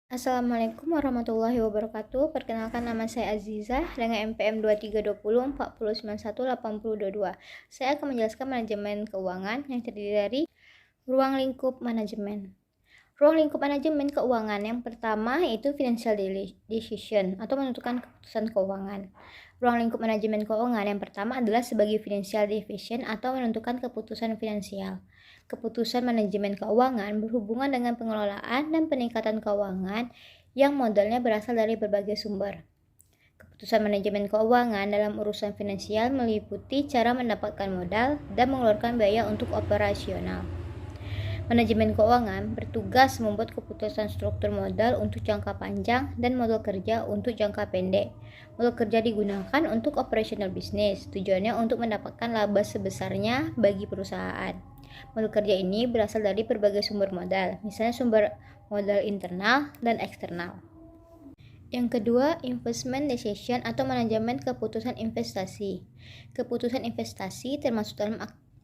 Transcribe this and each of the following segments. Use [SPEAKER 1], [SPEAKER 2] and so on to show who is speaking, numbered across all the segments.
[SPEAKER 1] Assalamualaikum warahmatullahi wabarakatuh. Perkenalkan, nama saya Azizah dengan NPM 2320 4091 8022. Saya akan menjelaskan manajemen keuangan yang terdiri dari ruang lingkup manajemen. Ruang lingkup manajemen keuangan yang pertama yaitu financial decision atau menentukan keputusan keuangan. Ruang lingkup manajemen keuangan yang pertama adalah sebagai financial division atau menentukan keputusan finansial. Keputusan manajemen keuangan berhubungan dengan pengelolaan dan peningkatan keuangan yang modalnya berasal dari berbagai sumber. Keputusan manajemen keuangan dalam urusan finansial meliputi cara mendapatkan modal dan mengeluarkan biaya untuk operasional. Manajemen keuangan bertugas membuat keputusan struktur modal untuk jangka panjang dan modal kerja untuk jangka pendek. Modal kerja digunakan untuk operasional bisnis, tujuannya untuk mendapatkan laba sebesarnya bagi perusahaan. Modal kerja ini berasal dari berbagai sumber modal, misalnya sumber modal internal dan eksternal. Yang kedua, investment decision atau manajemen keputusan investasi. Keputusan investasi termasuk dalam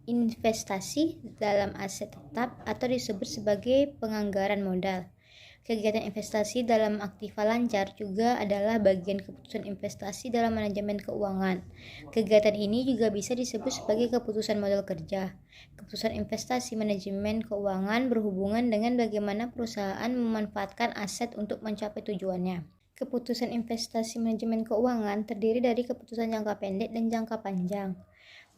[SPEAKER 1] investasi dalam aset tetap atau disebut sebagai penganggaran modal. Kegiatan investasi dalam aktiva lancar juga adalah bagian keputusan investasi dalam manajemen keuangan. Kegiatan ini juga bisa disebut sebagai keputusan modal kerja. Keputusan investasi manajemen keuangan berhubungan dengan bagaimana perusahaan memanfaatkan aset untuk mencapai tujuannya. Keputusan investasi manajemen keuangan terdiri dari keputusan jangka pendek dan jangka panjang.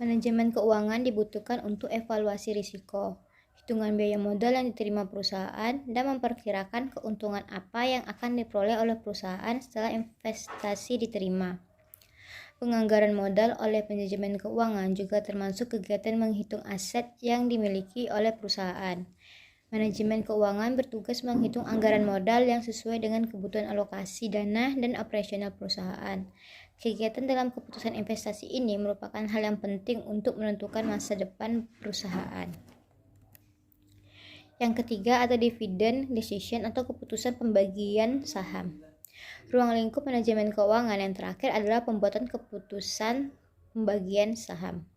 [SPEAKER 1] Manajemen keuangan dibutuhkan untuk evaluasi risiko, hitungan biaya modal yang diterima perusahaan, dan memperkirakan keuntungan apa yang akan diperoleh oleh perusahaan setelah investasi diterima. Penganggaran modal oleh manajemen keuangan juga termasuk kegiatan menghitung aset yang dimiliki oleh perusahaan. Manajemen keuangan bertugas menghitung anggaran modal yang sesuai dengan kebutuhan alokasi dana dan operasional perusahaan. Kegiatan dalam keputusan investasi ini merupakan hal yang penting untuk menentukan masa depan perusahaan. Yang ketiga ada dividend decision atau keputusan pembagian saham. Ruang lingkup manajemen keuangan yang terakhir adalah pembuatan keputusan pembagian saham.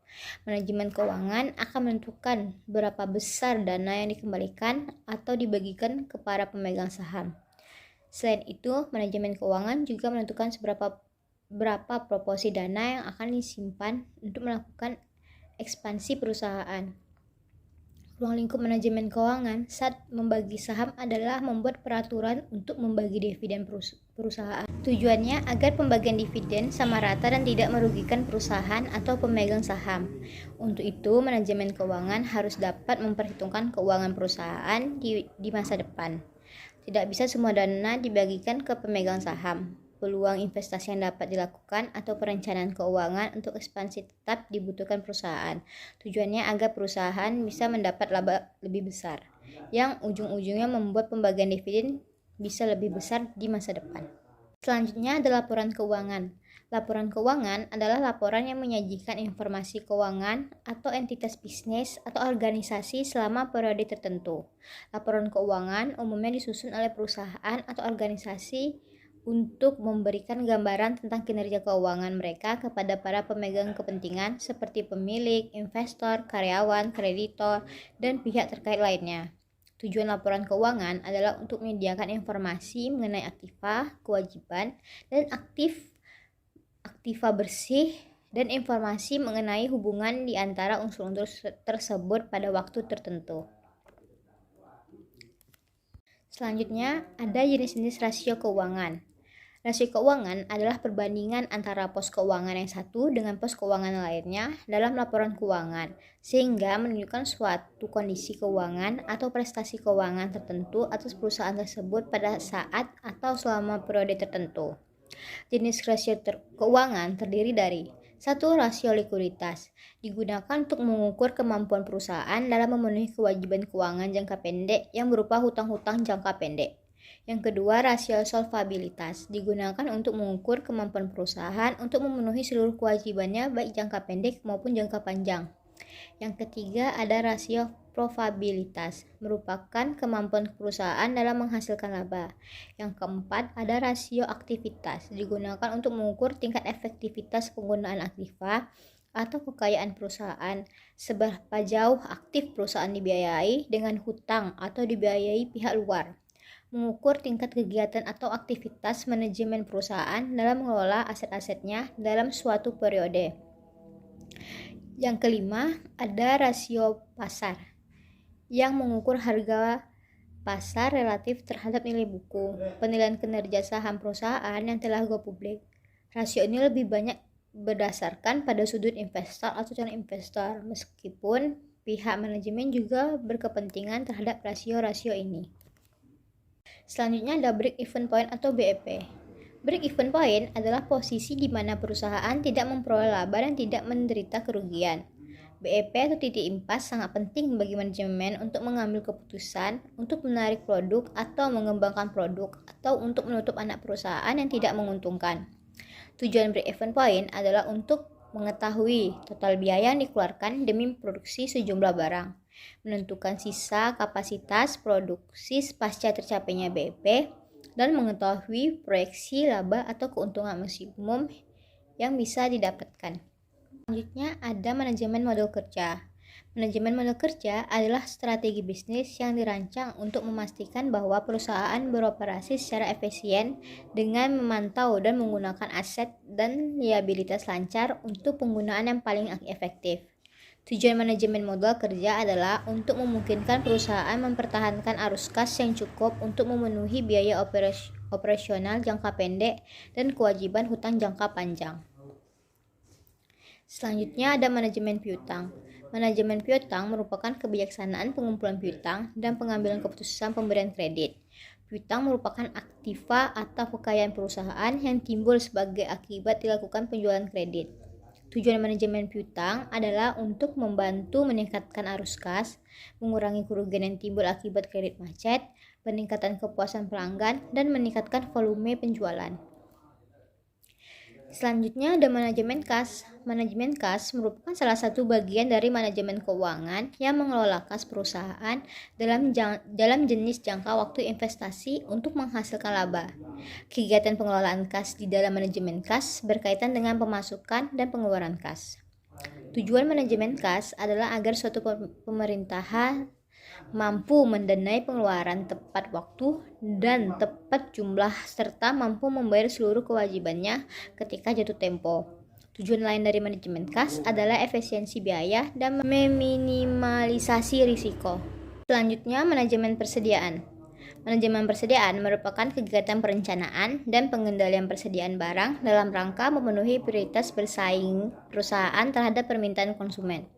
[SPEAKER 1] Manajemen keuangan akan menentukan berapa besar dana yang dikembalikan atau dibagikan ke para pemegang saham. Selain itu, manajemen keuangan juga menentukan berapa proporsi dana yang akan disimpan untuk melakukan ekspansi perusahaan. Ruang lingkup manajemen keuangan saat membagi saham adalah membuat peraturan untuk membagi dividen perusahaan. Tujuannya agar pembagian dividen sama rata dan tidak merugikan perusahaan atau pemegang saham. Untuk itu, manajemen keuangan harus dapat memperhitungkan keuangan perusahaan di masa depan. Tidak bisa semua dana dibagikan ke pemegang saham. Peluang investasi yang dapat dilakukan atau perencanaan keuangan untuk ekspansi tetap dibutuhkan perusahaan. Tujuannya agar perusahaan bisa mendapat laba lebih besar, yang ujung-ujungnya membuat pembagian dividen bisa lebih besar di masa depan. Selanjutnya ada laporan keuangan. Laporan keuangan adalah laporan yang menyajikan informasi keuangan atau entitas bisnis atau organisasi selama periode tertentu. Laporan keuangan umumnya disusun oleh perusahaan atau organisasi untuk memberikan gambaran tentang kinerja keuangan mereka kepada para pemegang kepentingan seperti pemilik, investor, karyawan, kreditor, dan pihak terkait lainnya. Tujuan laporan keuangan adalah untuk menyediakan informasi mengenai aktiva, kewajiban, dan aktiva bersih, dan informasi mengenai hubungan di antara unsur-unsur tersebut pada waktu tertentu. Selanjutnya, ada jenis-jenis rasio keuangan. Rasio keuangan adalah perbandingan antara pos keuangan yang satu dengan pos keuangan lainnya dalam laporan keuangan, sehingga menunjukkan suatu kondisi keuangan atau prestasi keuangan tertentu atas perusahaan tersebut pada saat atau selama periode tertentu. Jenis rasio keuangan terdiri dari 1. Rasio likuiditas, digunakan untuk mengukur kemampuan perusahaan dalam memenuhi kewajiban keuangan jangka pendek yang berupa hutang-hutang jangka pendek. Yang kedua, rasio solvabilitas, digunakan untuk mengukur kemampuan perusahaan untuk memenuhi seluruh kewajibannya baik jangka pendek maupun jangka panjang. Yang ketiga, ada rasio profitabilitas, merupakan kemampuan perusahaan dalam menghasilkan laba. Yang keempat, ada rasio aktivitas, digunakan untuk mengukur tingkat efektivitas penggunaan aktiva atau kekayaan perusahaan, seberapa jauh aktif perusahaan dibiayai dengan hutang atau dibiayai pihak luar. Mengukur tingkat kegiatan atau aktivitas manajemen perusahaan dalam mengelola aset-asetnya dalam suatu periode. Yang kelima, ada rasio pasar yang mengukur harga pasar relatif terhadap nilai buku, penilaian kinerja saham perusahaan yang telah go publik. Rasio ini lebih banyak berdasarkan pada sudut investor atau calon investor, meskipun pihak manajemen juga berkepentingan terhadap rasio-rasio ini. Selanjutnya ada break-even point atau BEP. Break-even point adalah posisi di mana perusahaan tidak memperoleh laba dan tidak menderita kerugian. BEP atau titik impas sangat penting bagi manajemen untuk mengambil keputusan untuk menarik produk atau mengembangkan produk atau untuk menutup anak perusahaan yang tidak menguntungkan. Tujuan break-even point adalah untuk mengetahui total biaya yang dikeluarkan demi produksi sejumlah barang, menentukan sisa kapasitas produksi pasca tercapainya BEP, dan mengetahui proyeksi laba atau keuntungan maksimum yang bisa didapatkan. Selanjutnya ada manajemen model kerja. Manajemen model kerja adalah strategi bisnis yang dirancang untuk memastikan bahwa perusahaan beroperasi secara efisien dengan memantau dan menggunakan aset dan liabilitas lancar untuk penggunaan yang paling efektif. Tujuan manajemen modal kerja adalah untuk memungkinkan perusahaan mempertahankan arus kas yang cukup untuk memenuhi biaya operasional jangka pendek dan kewajiban hutang jangka panjang. Selanjutnya ada manajemen piutang. Manajemen piutang merupakan kebijaksanaan pengumpulan piutang dan pengambilan keputusan pemberian kredit. Piutang merupakan aktiva atau kekayaan perusahaan yang timbul sebagai akibat dilakukan penjualan kredit. Tujuan manajemen piutang adalah untuk membantu meningkatkan arus kas, mengurangi kerugian yang timbul akibat kredit macet, peningkatan kepuasan pelanggan, dan meningkatkan volume penjualan. Selanjutnya ada manajemen kas. Manajemen kas merupakan salah satu bagian dari manajemen keuangan yang mengelola kas perusahaan dalam jenis jangka waktu investasi untuk menghasilkan laba. Kegiatan pengelolaan kas di dalam manajemen kas berkaitan dengan pemasukan dan pengeluaran kas. Tujuan manajemen kas adalah agar suatu pemerintahan mampu mendanai pengeluaran tepat waktu dan tepat jumlah serta mampu membayar seluruh kewajibannya ketika jatuh tempo. Tujuan lain dari manajemen kas adalah efisiensi biaya dan meminimalisasi risiko. Selanjutnya, manajemen persediaan. Manajemen persediaan merupakan kegiatan perencanaan dan pengendalian persediaan barang dalam rangka memenuhi prioritas bersaing perusahaan terhadap permintaan konsumen.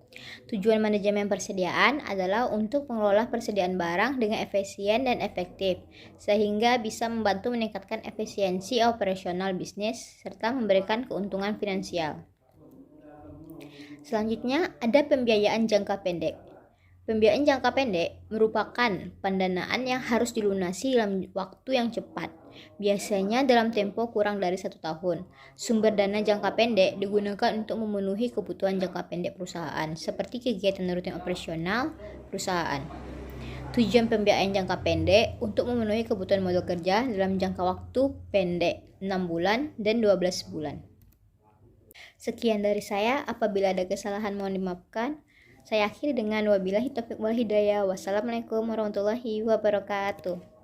[SPEAKER 1] Tujuan manajemen persediaan adalah untuk mengelola persediaan barang dengan efisien dan efektif, sehingga bisa membantu meningkatkan efisiensi operasional bisnis serta memberikan keuntungan finansial. Selanjutnya, ada pembiayaan jangka pendek. Pembiayaan jangka pendek merupakan pendanaan yang harus dilunasi dalam waktu yang cepat, biasanya dalam tempo kurang dari 1 tahun. Sumber dana jangka pendek digunakan untuk memenuhi kebutuhan jangka pendek perusahaan, seperti kegiatan rutin operasional perusahaan. Tujuan pembiayaan jangka pendek untuk memenuhi kebutuhan modal kerja dalam jangka waktu pendek 6 bulan dan 12 bulan. Sekian dari saya, apabila ada kesalahan mohon dimaafkan. Saya akhiri dengan wabillahi taufiq wal hidayah. Wassalamualaikum warahmatullahi wabarakatuh.